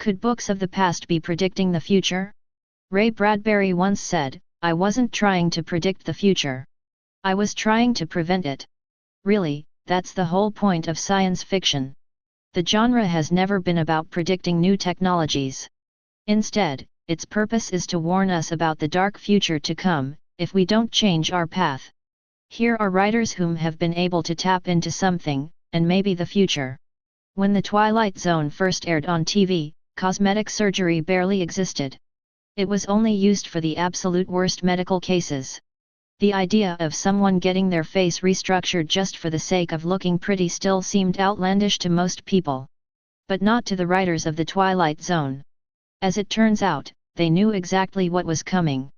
Could books of the past be predicting the future? Ray Bradbury once said, "I wasn't trying to predict the future. I was trying to prevent it." Really, that's the whole point of science fiction. The genre has never been about predicting new technologies. Instead, its purpose is to warn us about the dark future to come, if we don't change our path. Here are writers whom have been able to tap into something, and maybe the future. When The Twilight Zone first aired on TV, cosmetic surgery barely existed. It was only used for the absolute worst medical cases. The idea of someone getting their face restructured just for the sake of looking pretty still seemed outlandish to most people. But not to the writers of The Twilight Zone. As it turns out, they knew exactly what was coming.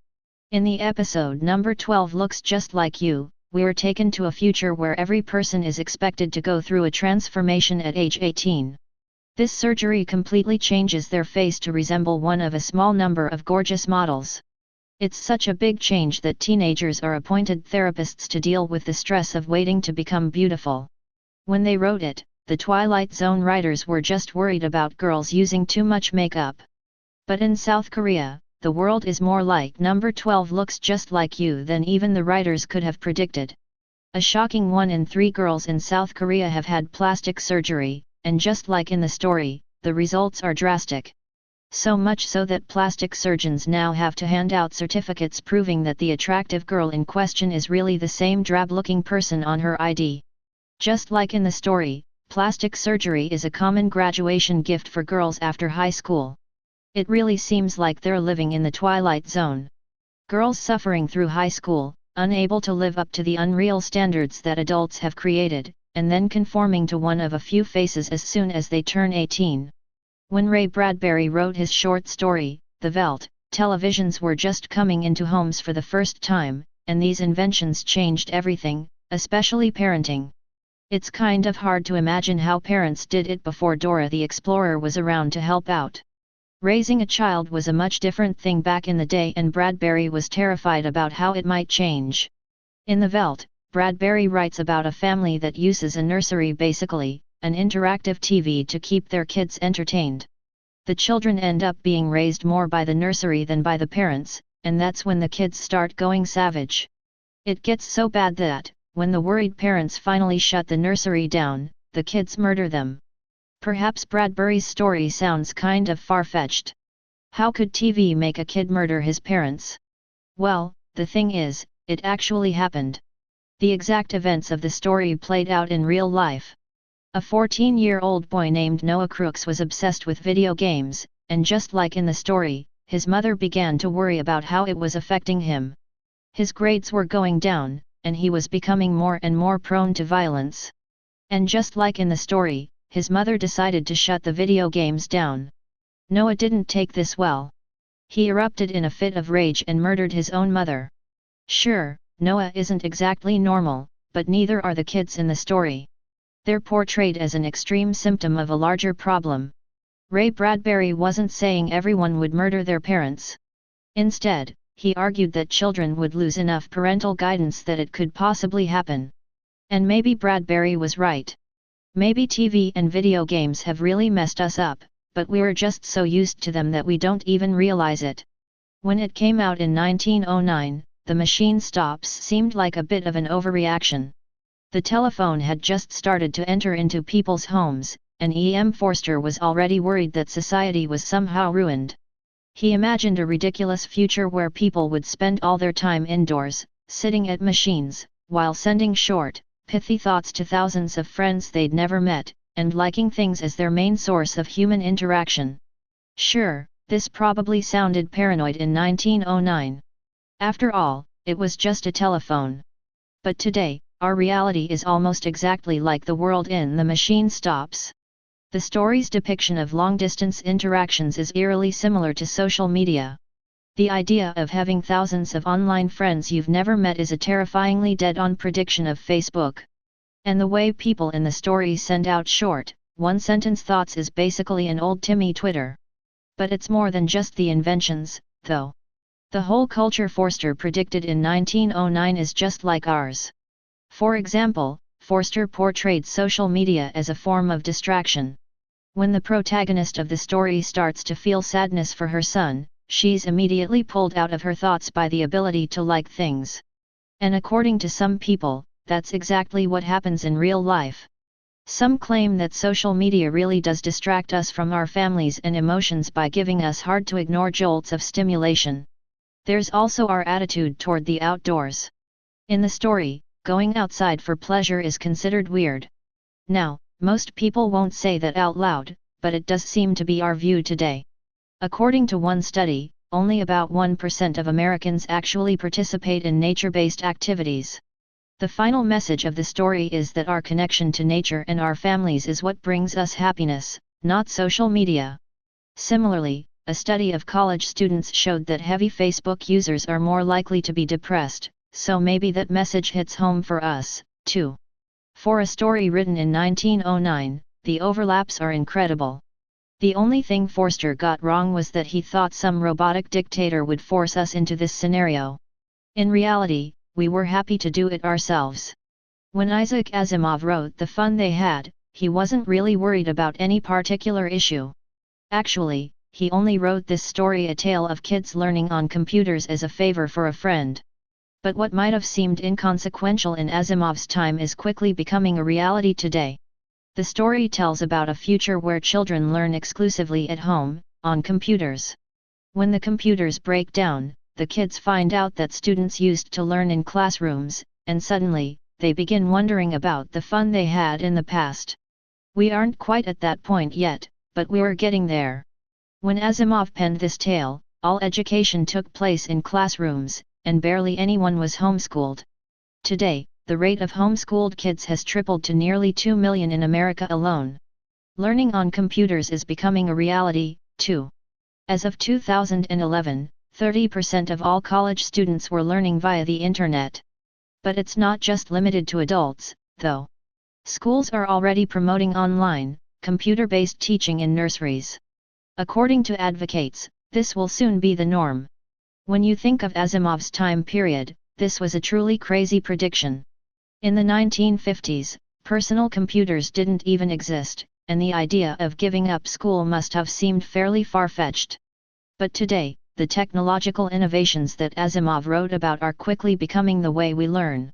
In the episode number 12 Looks Just Like You, we are taken to a future where every person is expected to go through a transformation at age 18. This surgery completely changes their face to resemble one of a small number of gorgeous models. It's such a big change that teenagers are appointed therapists to deal with the stress of waiting to become beautiful. When they wrote it, the Twilight Zone writers were just worried about girls using too much makeup. But in South Korea, the world is more like number 12 Looks Just Like You than even the writers could have predicted. A shocking 1 in 3 girls in South Korea have had plastic surgery, and just like in the story, the results are drastic. So much so that plastic surgeons now have to hand out certificates proving that the attractive girl in question is really the same drab-looking person on her ID. Just like in the story, plastic surgery is a common graduation gift for girls after high school. It really seems like they're living in the Twilight Zone. Girls suffering through high school, unable to live up to the unreal standards that adults have created, and then conforming to one of a few faces as soon as they turn 18. When Ray Bradbury wrote his short story, The Veldt, televisions were just coming into homes for the first time, and these inventions changed everything, especially parenting. It's kind of hard to imagine how parents did it before Dora the Explorer was around to help out. Raising a child was a much different thing back in the day, and Bradbury was terrified about how it might change. In The Veldt, Bradbury writes about a family that uses a nursery, basically, an interactive TV to keep their kids entertained. The children end up being raised more by the nursery than by the parents, and that's when the kids start going savage. It gets so bad that, when the worried parents finally shut the nursery down, the kids murder them. Perhaps Bradbury's story sounds kind of far-fetched. How could TV make a kid murder his parents? Well, the thing is, it actually happened. The exact events of the story played out in real life. A 14-year-old boy named Noah Crooks was obsessed with video games, and just like in the story, his mother began to worry about how it was affecting him. His grades were going down, and he was becoming more and more prone to violence. And just like in the story, his mother decided to shut the video games down. Noah didn't take this well. He erupted in a fit of rage and murdered his own mother. Sure, Noah isn't exactly normal, but neither are the kids in the story. They're portrayed as an extreme symptom of a larger problem. Ray Bradbury wasn't saying everyone would murder their parents. Instead, he argued that children would lose enough parental guidance that it could possibly happen. And maybe Bradbury was right. Maybe TV and video games have really messed us up, but we're just so used to them that we don't even realize it. When it came out in 1909, the machine stops seemed like a bit of an overreaction. The telephone had just started to enter into people's homes, and E.M. Forster was already worried that society was somehow ruined. He imagined a ridiculous future where people would spend all their time indoors, sitting at machines, while sending short, pithy thoughts to thousands of friends they'd never met, and liking things as their main source of human interaction. Sure, this probably sounded paranoid in 1909. After all, it was just a telephone. But today, our reality is almost exactly like the world in The Machine Stops. The story's depiction of long-distance interactions is eerily similar to social media. The idea of having thousands of online friends you've never met is a terrifyingly dead-on prediction of Facebook. And the way people in the story send out short, one-sentence thoughts is basically an old-timey Twitter. But it's more than just the inventions, though. The whole culture Forster predicted in 1909 is just like ours. For example, Forster portrayed social media as a form of distraction. When the protagonist of the story starts to feel sadness for her son, she's immediately pulled out of her thoughts by the ability to like things. And according to some people, that's exactly what happens in real life. Some claim that social media really does distract us from our families and emotions by giving us hard-to-ignore jolts of stimulation. There's also our attitude toward the outdoors. In the story, going outside for pleasure is considered weird. Now, most people won't say that out loud, but it does seem to be our view today. According to one study, only about 1% of Americans actually participate in nature-based activities. The final message of the story is that our connection to nature and our families is what brings us happiness, not social media. Similarly, a study of college students showed that heavy Facebook users are more likely to be depressed, so maybe that message hits home for us, too. For a story written in 1909, the overlaps are incredible. The only thing Forster got wrong was that he thought some robotic dictator would force us into this scenario. In reality, we were happy to do it ourselves. When Isaac Asimov wrote The Fun They Had, he wasn't really worried about any particular issue. Actually, he only wrote this story a tale of kids learning on computers as a favor for a friend. But what might have seemed inconsequential in Asimov's time is quickly becoming a reality today. The story tells about a future where children learn exclusively at home, on computers. When the computers break down, the kids find out that students used to learn in classrooms, and suddenly, they begin wondering about the fun they had in the past. We aren't quite at that point yet, but we're getting there. When Asimov penned this tale, all education took place in classrooms, and barely anyone was homeschooled. Today, the rate of homeschooled kids has tripled to nearly 2 million in America alone. Learning on computers is becoming a reality, too. As of 2011, 30% of all college students were learning via the internet. But it's not just limited to adults, though. Schools are already promoting online, computer-based teaching in nurseries. According to advocates, this will soon be the norm. When you think of Asimov's time period, this was a truly crazy prediction. In the 1950s, personal computers didn't even exist, and the idea of giving up school must have seemed fairly far-fetched. But today, the technological innovations that Asimov wrote about are quickly becoming the way we learn.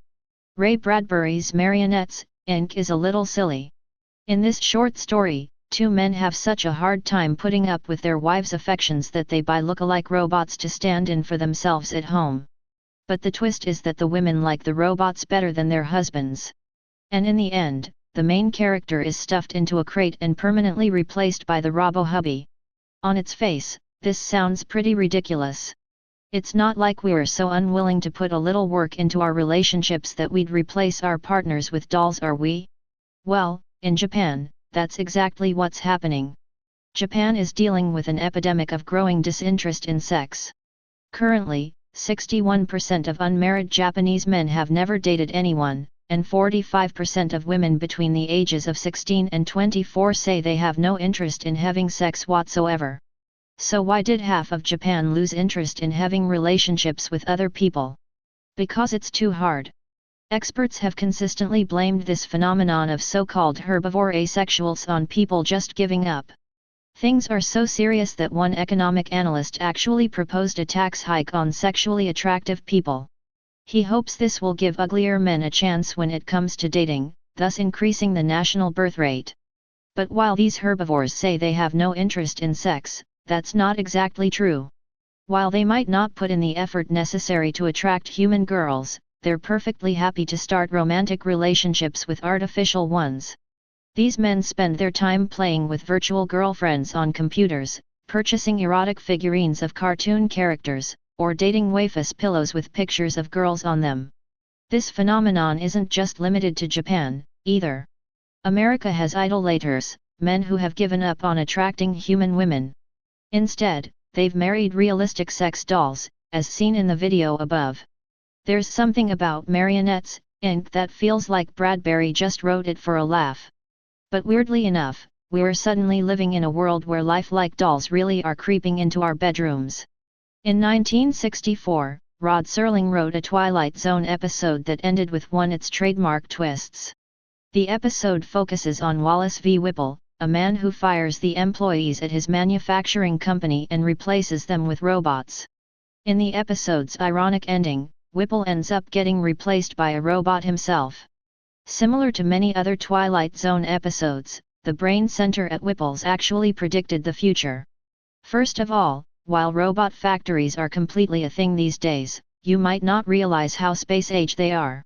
Ray Bradbury's Marionettes, Inc. is a little silly. In this short story, two men have such a hard time putting up with their wives' affections that they buy look-alike robots to stand in for themselves at home. But the twist is that the women like the robots better than their husbands. And in the end, the main character is stuffed into a crate and permanently replaced by the robo-hubby. On its face, this sounds pretty ridiculous. It's not like we're so unwilling to put a little work into our relationships that we'd replace our partners with dolls, are we? Well, in Japan, that's exactly what's happening. Japan is dealing with an epidemic of growing disinterest in sex. Currently, 61% of unmarried Japanese men have never dated anyone, and 45% of women between the ages of 16 and 24 say they have no interest in having sex whatsoever. So why did half of Japan lose interest in having relationships with other people? Because it's too hard. Experts have consistently blamed this phenomenon of so-called herbivore asexuals on people just giving up. Things are so serious that one economic analyst actually proposed a tax hike on sexually attractive people. He hopes this will give uglier men a chance when it comes to dating, thus increasing the national birth rate. But while these herbivores say they have no interest in sex, that's not exactly true. While they might not put in the effort necessary to attract human girls, they're perfectly happy to start romantic relationships with artificial ones. These men spend their time playing with virtual girlfriends on computers, purchasing erotic figurines of cartoon characters, or dating waifus pillows with pictures of girls on them. This phenomenon isn't just limited to Japan, either. America has idolaters, men who have given up on attracting human women. Instead, they've married realistic sex dolls, as seen in the video above. There's something about Marionettes, Inc. that feels like Bradbury just wrote it for a laugh. But weirdly enough, we're suddenly living in a world where lifelike dolls really are creeping into our bedrooms. In 1964, Rod Serling wrote a Twilight Zone episode that ended with one of its trademark twists. The episode focuses on Wallace V. Whipple, a man who fires the employees at his manufacturing company and replaces them with robots. In the episode's ironic ending, Whipple ends up getting replaced by a robot himself. Similar to many other Twilight Zone episodes, the brain center at Whipple's actually predicted the future. First of all, while robot factories are completely a thing these days, you might not realize how space-age they are.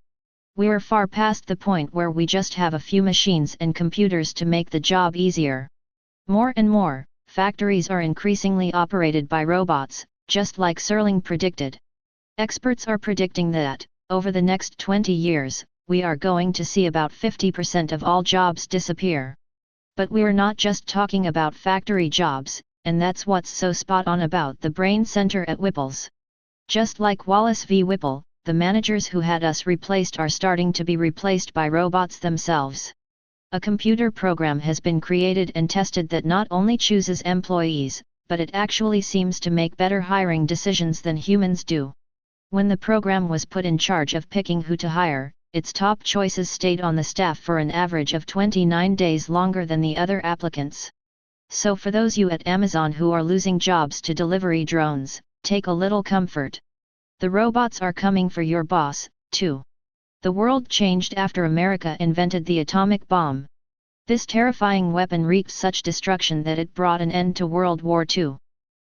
We're far past the point where we just have a few machines and computers to make the job easier. More and more, factories are increasingly operated by robots, just like Serling predicted. Experts are predicting that, over the next 20 years, we are going to see about 50% of all jobs disappear. But we're not just talking about factory jobs, and that's what's so spot on about the brain center at Whipple's. Just like Wallace v. Whipple, the managers who had us replaced are starting to be replaced by robots themselves. A computer program has been created and tested that not only chooses employees, but it actually seems to make better hiring decisions than humans do. When the program was put in charge of picking who to hire, its top choices stayed on the staff for an average of 29 days longer than the other applicants. So for those you at Amazon who are losing jobs to delivery drones, take a little comfort. The robots are coming for your boss, too. The world changed after America invented the atomic bomb. This terrifying weapon wreaked such destruction that it brought an end to World War II.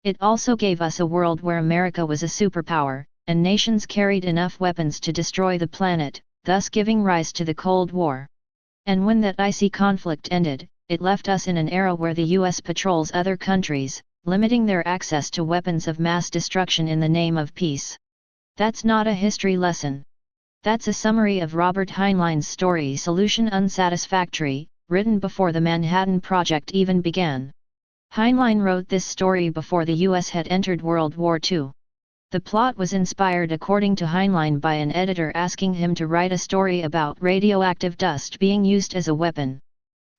It also gave us a world where America was a superpower, and nations carried enough weapons to destroy the planet, thus giving rise to the Cold War. And when that icy conflict ended, it left us in an era where the US patrols other countries, limiting their access to weapons of mass destruction in the name of peace. That's not a history lesson. That's a summary of Robert Heinlein's story Solution Unsatisfactory, written before the Manhattan Project even began. Heinlein wrote this story before the US had entered World War II. The plot was inspired according to Heinlein by an editor asking him to write a story about radioactive dust being used as a weapon.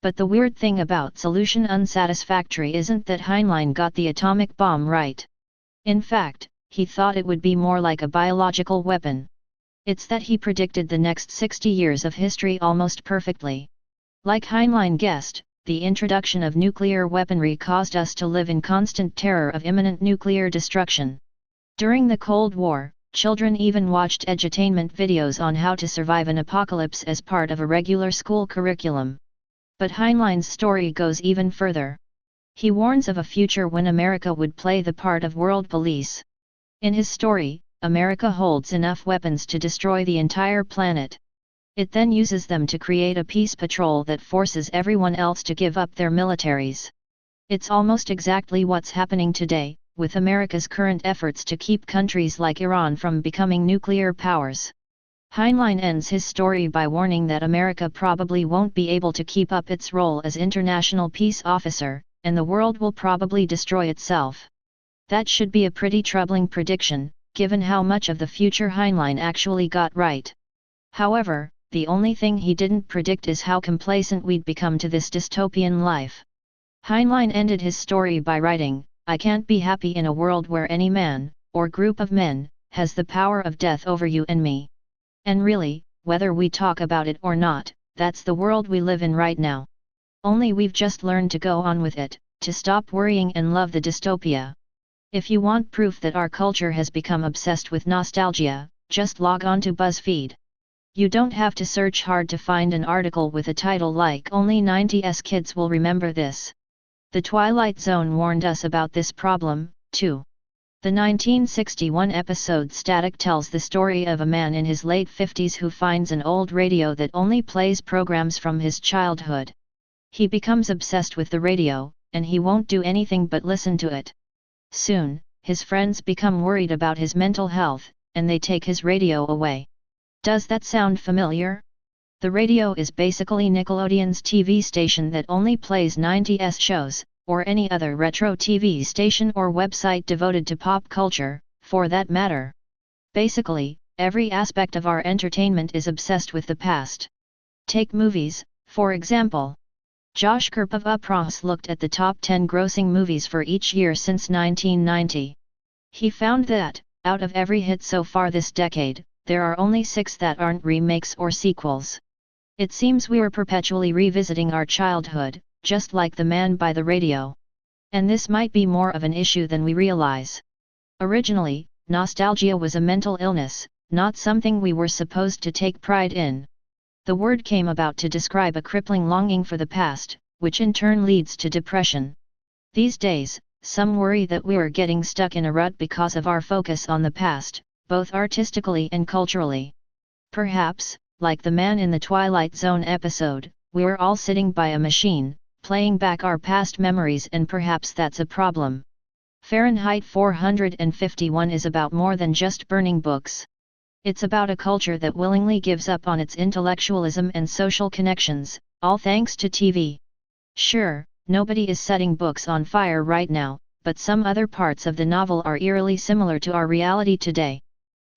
But the weird thing about Solution Unsatisfactory isn't that Heinlein got the atomic bomb right. In fact, he thought it would be more like a biological weapon. It's that he predicted the next 60 years of history almost perfectly. Like Heinlein guessed, the introduction of nuclear weaponry caused us to live in constant terror of imminent nuclear destruction. During the Cold War, children even watched edutainment videos on how to survive an apocalypse as part of a regular school curriculum. But Heinlein's story goes even further. He warns of a future when America would play the part of world police. In his story, America holds enough weapons to destroy the entire planet. It then uses them to create a peace patrol that forces everyone else to give up their militaries. It's almost exactly what's happening today, with America's current efforts to keep countries like Iran from becoming nuclear powers. Heinlein ends his story by warning that America probably won't be able to keep up its role as international peace officer, and the world will probably destroy itself. That should be a pretty troubling prediction, given how much of the future Heinlein actually got right. However, the only thing he didn't predict is how complacent we'd become to this dystopian life. Heinlein ended his story by writing, "I can't be happy in a world where any man, or group of men, has the power of death over you and me." And really, whether we talk about it or not, that's the world we live in right now. Only we've just learned to go on with it, to stop worrying and love the dystopia. If you want proof that our culture has become obsessed with nostalgia, just log on to BuzzFeed. You don't have to search hard to find an article with a title like "Only 90s Kids Will Remember This." The Twilight Zone warned us about this problem, too. The 1961 episode Static tells the story of a man in his late 50s who finds an old radio that only plays programs from his childhood. He becomes obsessed with the radio, and he won't do anything but listen to it. Soon, his friends become worried about his mental health, and they take his radio away. Does that sound familiar? The radio is basically Nickelodeon's TV station that only plays 90s shows, or any other retro TV station or website devoted to pop culture, for that matter. Basically, every aspect of our entertainment is obsessed with the past. Take movies, for example. Josh Kerp of Uproxx looked at the top 10 grossing movies for each year since 1990. He found that, out of every hit so far this decade, there are only 6 that aren't remakes or sequels. It seems we're perpetually revisiting our childhood, just like the man by the radio. And this might be more of an issue than we realize. Originally, nostalgia was a mental illness, not something we were supposed to take pride in. The word came about to describe a crippling longing for the past, which in turn leads to depression. These days, some worry that we are getting stuck in a rut because of our focus on the past, both artistically and culturally. Perhaps, like the man in the Twilight Zone episode, we're all sitting by a machine, playing back our past memories, and perhaps that's a problem. Fahrenheit 451 is about more than just burning books. It's about a culture that willingly gives up on its intellectualism and social connections, all thanks to TV. Sure, nobody is setting books on fire right now, but some other parts of the novel are eerily similar to our reality today.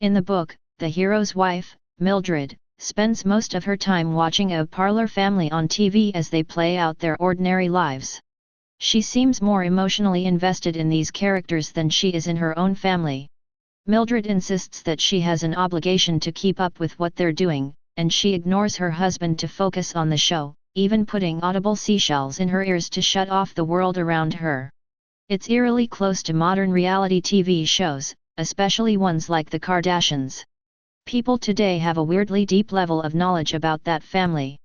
In the book, the hero's wife, Mildred, spends most of her time watching a parlor family on TV as they play out their ordinary lives. She seems more emotionally invested in these characters than she is in her own family. Mildred insists that she has an obligation to keep up with what they're doing, and she ignores her husband to focus on the show, even putting audible seashells in her ears to shut off the world around her. It's eerily close to modern reality TV shows, especially ones like The Kardashians. People today have a weirdly deep level of knowledge about that family.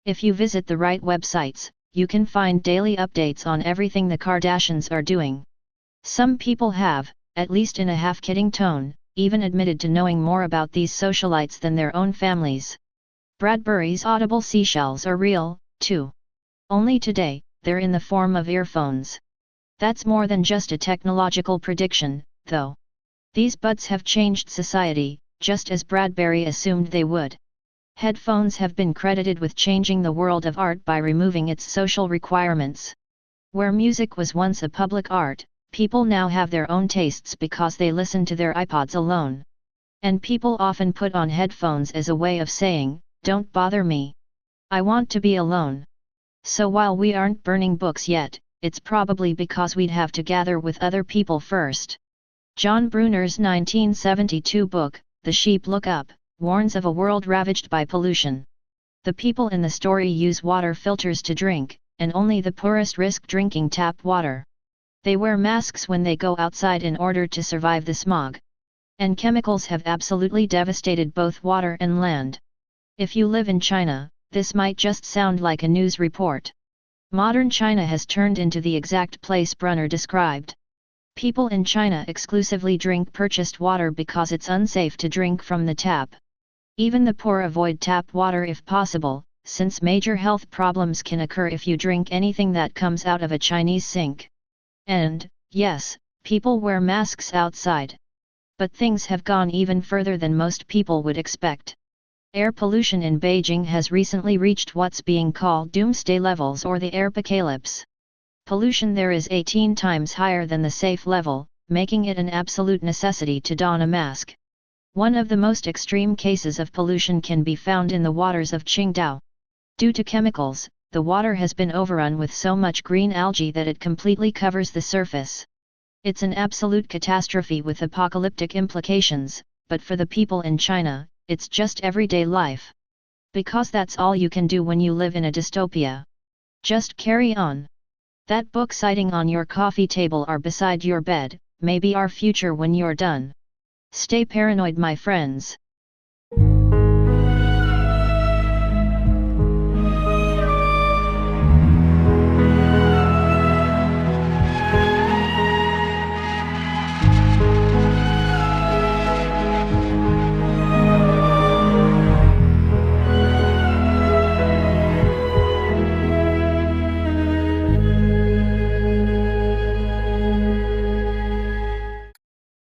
If you visit the right websites, you can find daily updates on everything the Kardashians are doing. Some people have, at least in a half-kidding tone, even admitted to knowing more about these socialites than their own families. Bradbury's audible seashells are real, too. Only today, they're in the form of earphones. That's more than just a technological prediction, though. These buds have changed society, just as Bradbury assumed they would. Headphones have been credited with changing the world of art by removing its social requirements. Where music was once a public art, people now have their own tastes because they listen to their iPods alone. And people often put on headphones as a way of saying, "Don't bother me. I want to be alone." So while we aren't burning books yet, it's probably because we'd have to gather with other people first. John Brunner's 1972 book, The Sheep Look Up, warns of a world ravaged by pollution. The people in the story use water filters to drink, and only the poorest risk drinking tap water. They wear masks when they go outside in order to survive the smog. And chemicals have absolutely devastated both water and land. If you live in China, this might just sound like a news report. Modern China has turned into the exact place Brunner described. People in China exclusively drink purchased water because it's unsafe to drink from the tap. Even the poor avoid tap water if possible, since major health problems can occur if you drink anything that comes out of a Chinese sink. And, yes, people wear masks outside. But things have gone even further than most people would expect. Air pollution in Beijing has recently reached what's being called doomsday levels, or the airpocalypse. Pollution there is 18 times higher than the safe level, making it an absolute necessity to don a mask. One of the most extreme cases of pollution can be found in the waters of Qingdao. Due to chemicals, the water has been overrun with so much green algae that it completely covers the surface. It's an absolute catastrophe with apocalyptic implications, but for the people in China, it's just everyday life. Because that's all you can do when you live in a dystopia. Just carry on. That book sitting on your coffee table or beside your bed, may be our future when you're done. Stay paranoid, my friends.